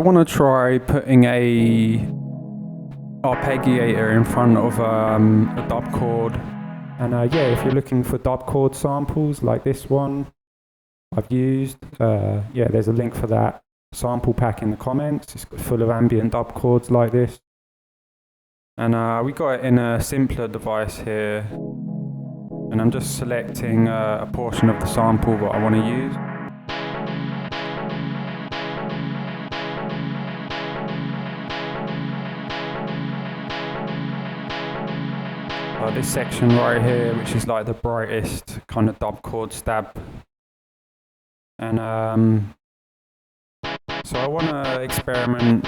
want to try putting a arpeggiator in front of a dub chord. And yeah, if you're looking for dub chord samples like this one I've used, yeah, there's a link for that sample pack in the comments. It's full of ambient dub chords like this. And we got it in a simpler device here. And I'm just selecting a portion of the sample that I want to use. This section right here, which is like the brightest kind of dub chord stab. And so I want to experiment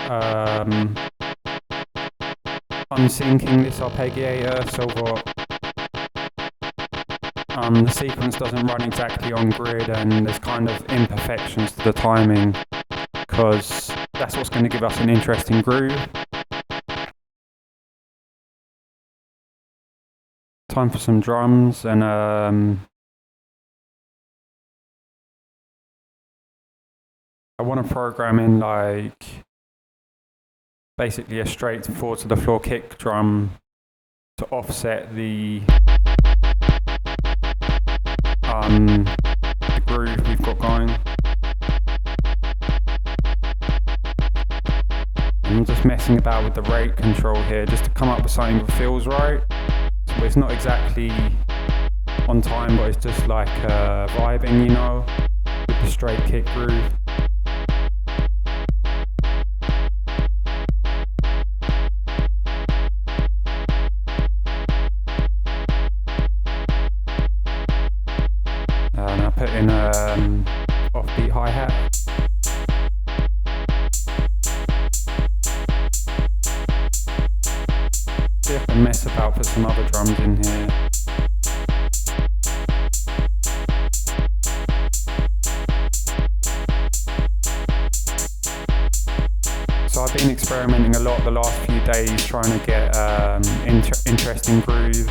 unsyncing this arpeggiator so that the sequence doesn't run exactly on grid and there's kind of imperfections to the timing, because that's what's going to give us an interesting groove. Time for some drums, and I want to program in like basically a straight forward to the floor kick drum to offset the groove we've got going. I'm just messing about with the rate control here just to come up with something that feels right. So it's not exactly on time, but it's just like vibing, you know, with the straight kick groove. And I put in offbeat hi-hat. See if I can mess about, put some other drums in here. So I've been experimenting a lot the last few days trying to get interesting grooves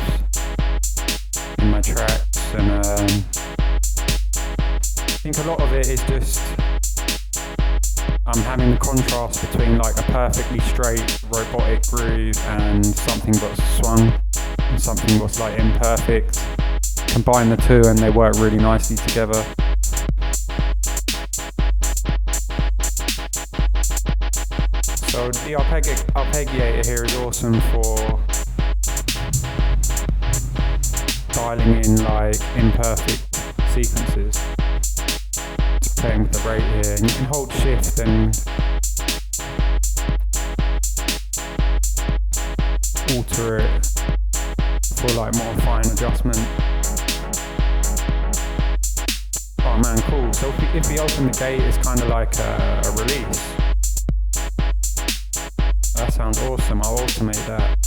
in my tracks, and I think a lot of it is just having the contrast between like a perfectly straight robotic groove and something that's swung and something that's like imperfect. Combine the two and they work really nicely together. So the arpeggiator here is awesome for dialing in like imperfect sequences. Just playing with the rate here, and you can hold shift and alter it for like more fine adjustment. Oh man, cool. So if we open the gate, it's kind of like a release. That sounds awesome. I'll automate that.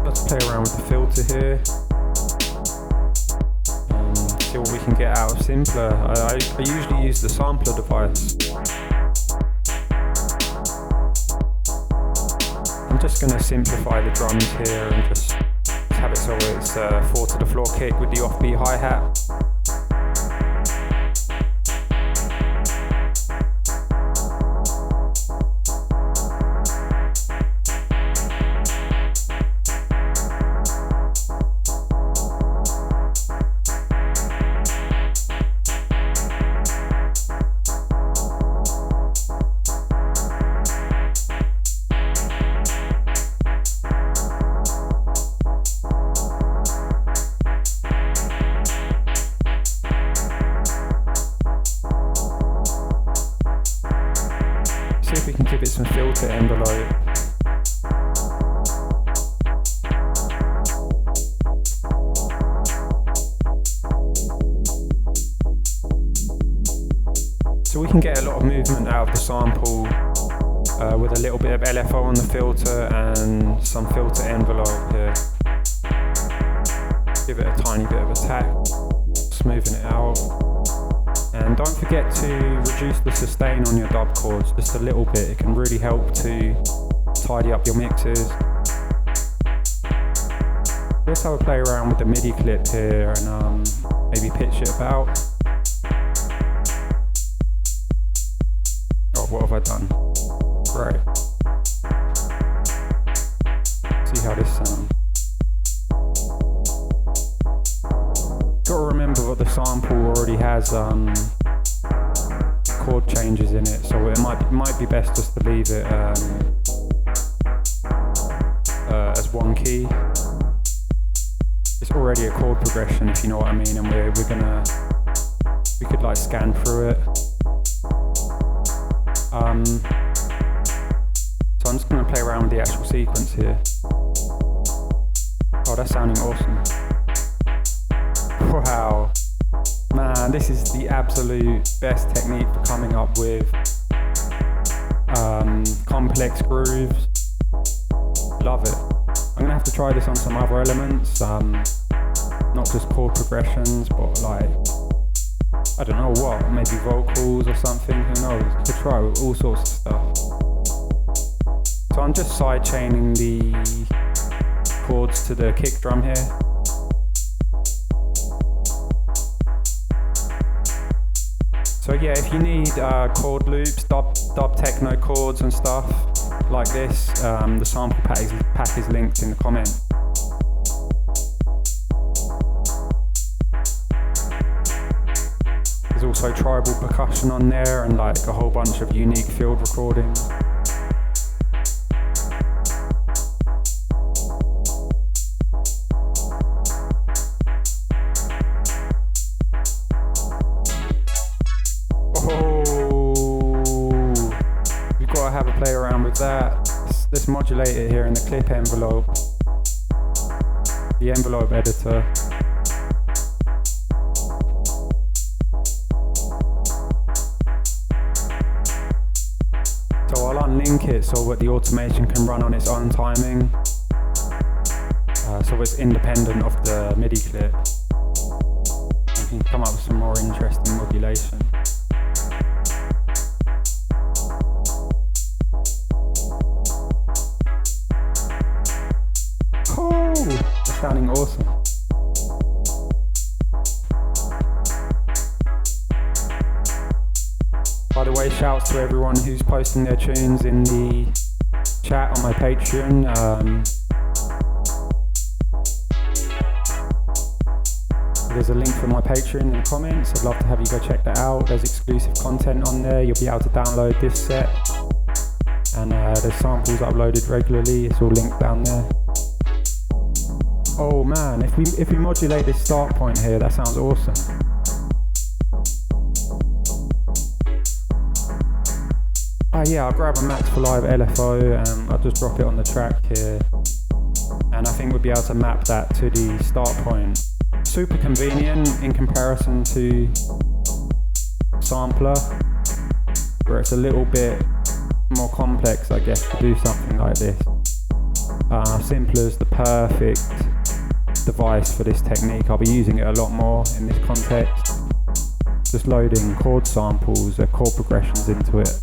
Let's play around with the filter here. See what we can get out of simpler. I usually use the sampler device. I'm just going to simplify the drums here and just have it so it's 4 to the floor kick with the offbeat hi-hat. See if we can give it some filter envelope. So we can get a lot of movement out of the sample with a little bit of LFO on the filter and some filter envelope here. Give it a tiny bit of a tap, smoothing it out. And don't forget to reduce the sustain on your dub chords just a little bit. It can really help to tidy up your mixes. Let's have a play around with the MIDI clip here and maybe pitch it about. Oh, what have I done? Right. See how this sounds. Got to remember that the sample already has chord changes in it, so it might be best just to leave it as one key. It's already a chord progression, if you know what I mean, and we could like scan through it. So I'm just going to play around with the actual sequence here. Oh, that's sounding awesome. Wow. Man, this is the absolute best technique for coming up with complex grooves. Love it. I'm going to have to try this on some other elements, not just chord progressions, but like, I don't know what, maybe vocals or something, who knows. To try all sorts of stuff. So I'm just side chaining the chords to the kick drum here. So yeah, if you need chord loops, dub techno chords and stuff like this, the sample pack is linked in the comment. There's also tribal percussion on there and like a whole bunch of unique field recordings. Have a play around with that. Let's modulate it here in the clip envelope, the envelope editor. So I'll unlink it so that the automation can run on its own timing, so it's independent of the MIDI clip. You can come up with some more interesting modulation. Sounding awesome. By the way, shouts to everyone who's posting their tunes in the chat on my Patreon. There's a link for my Patreon in the comments. I'd love to have you go check that out. There's exclusive content on there. You'll be able to download this set. And there's samples uploaded regularly. It's all linked down there. Oh man, if we modulate this start point here, that sounds awesome. Oh yeah, I'll grab a Max for Live LFO and I'll just drop it on the track here. And I think we'll be able to map that to the start point. Super convenient in comparison to Sampler, where it's a little bit more complex, I guess, to do something like this. Sampler's the perfect device for this technique. I'll be using it a lot more in this context. Just loading chord samples, chord progressions into it.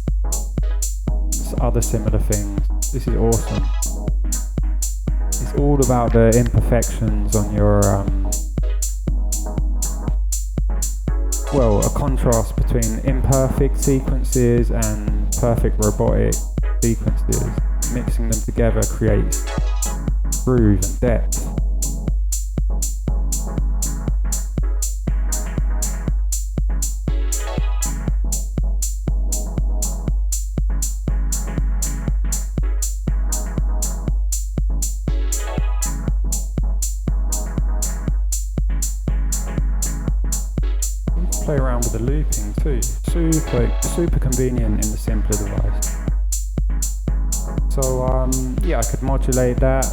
Other similar things. This is awesome. It's all about the imperfections on your a contrast between imperfect sequences and perfect robotic sequences. Mixing them together creates groove and depth. Play around with the looping too. Super convenient in the Simpler device. So yeah, I could modulate that,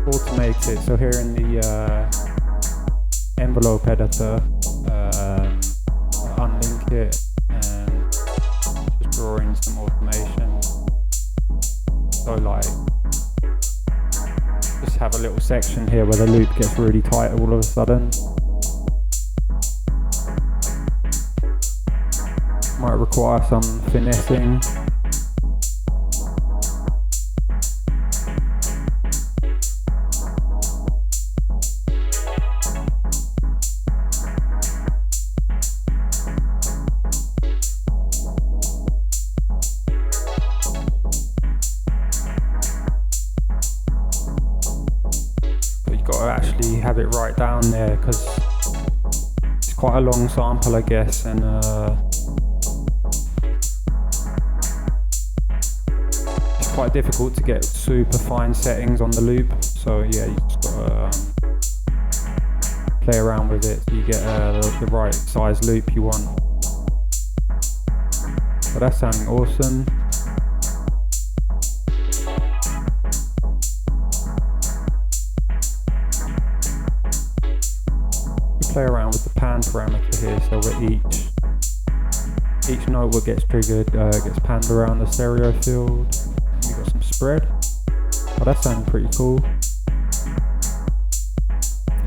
automate it. So here in the envelope editor, unlink it and just draw in some automation. So like, just have a little section here where the loop gets really tight all of a sudden. Might require some finessing. Actually have it right down there because it's quite a long sample, I guess, and it's quite difficult to get super fine settings on the loop. So yeah, you just gotta play around with it so you get the right size loop you want. So that's sounding awesome. Play around with the pan parameter here, so where each note that gets triggered gets panned around the stereo field. We've got some spread. Oh, that's sounding pretty cool.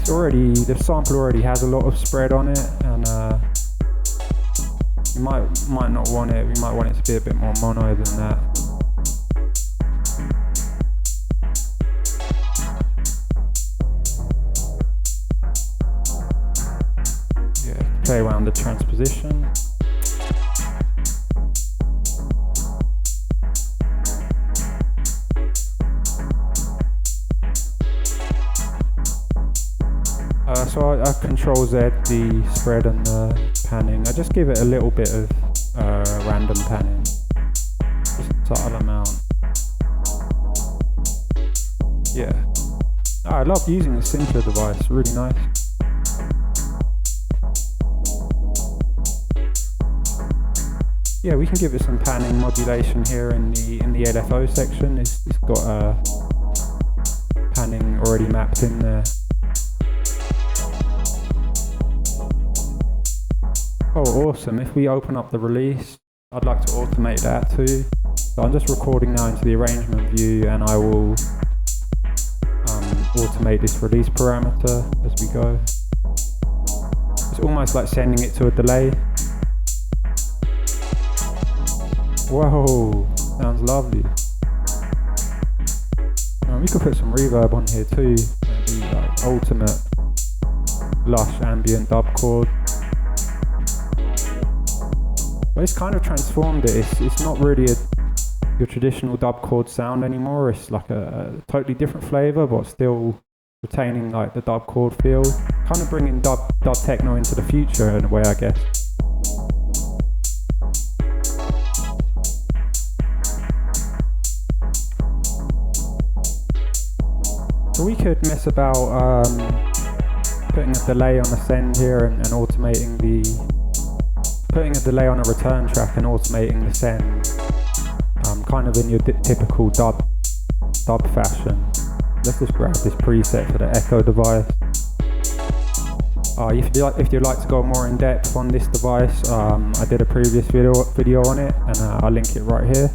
The sample already has a lot of spread on it, and you might not want it. We might want it to be a bit more mono than that. Play around the transposition. So I Control Z the spread and the panning. I just give it a little bit of random panning, just a subtle amount. Yeah. I love using the simpler device, really nice. Yeah, we can give it some panning modulation here in the LFO section. It's got panning already mapped in there. Oh, awesome. If we open up the release, I'd like to automate that too. So I'm just recording now into the arrangement view, and I will automate this release parameter as we go. It's almost like sending it to a delay. Whoa, sounds lovely. We could put some reverb on here too. Maybe like ultimate lush ambient dub chord. But it's kind of transformed it. It's not really your traditional dub chord sound anymore. It's like a totally different flavour, but still retaining like the dub chord feel. Kind of bringing dub techno into the future in a way, I guess. So we could mess about putting a delay on the send here and automating putting a delay on a return track and automating the send, kind of in your typical dub fashion. Let's just grab this preset for the echo device. If you'd like to go more in depth on this device, I did a previous video on it, and I'll link it right here.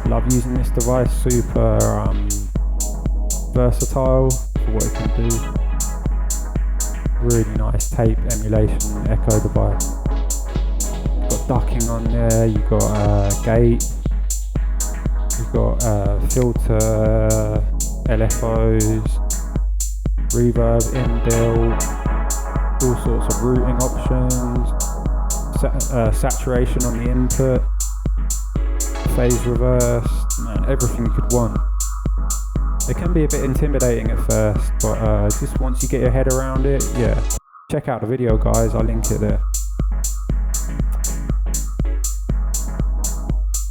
Love using this device, super versatile for what it can do. Really nice tape emulation echo device. You've got ducking on there, you've got gate, you've got filter, LFOs, reverb inbuilt, all sorts of routing options, saturation on the input, phase reverse, man, everything you could want. It can be a bit intimidating at first, but just once you get your head around it, yeah. Check out the video, guys, I'll link it there.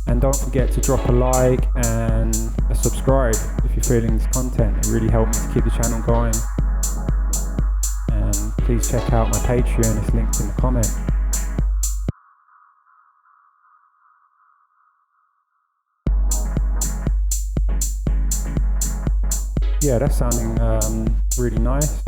And don't forget to drop a like and a subscribe if you're feeling this content. It really helps me to keep the channel going. And please check out my Patreon, it's linked in the comment. Yeah, that's sounding really nice.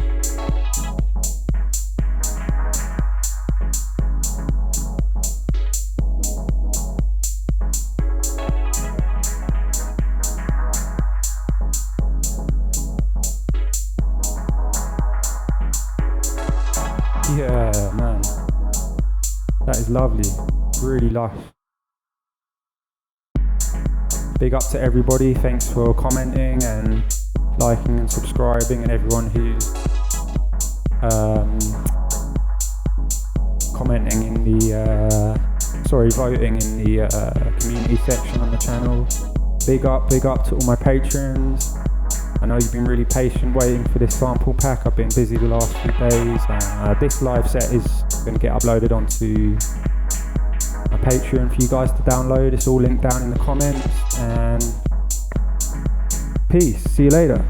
Yeah, man. That is lovely. Really lush. Big up to everybody. Thanks for commenting and liking and subscribing, and everyone who's commenting in the voting in the community section on the channel. Big up to all my patrons. I know you've been really patient waiting for this sample pack. I've been busy the last few days. This live set is going to get uploaded onto my Patreon for you guys to download. It's all linked down in the comments. And peace. See you later.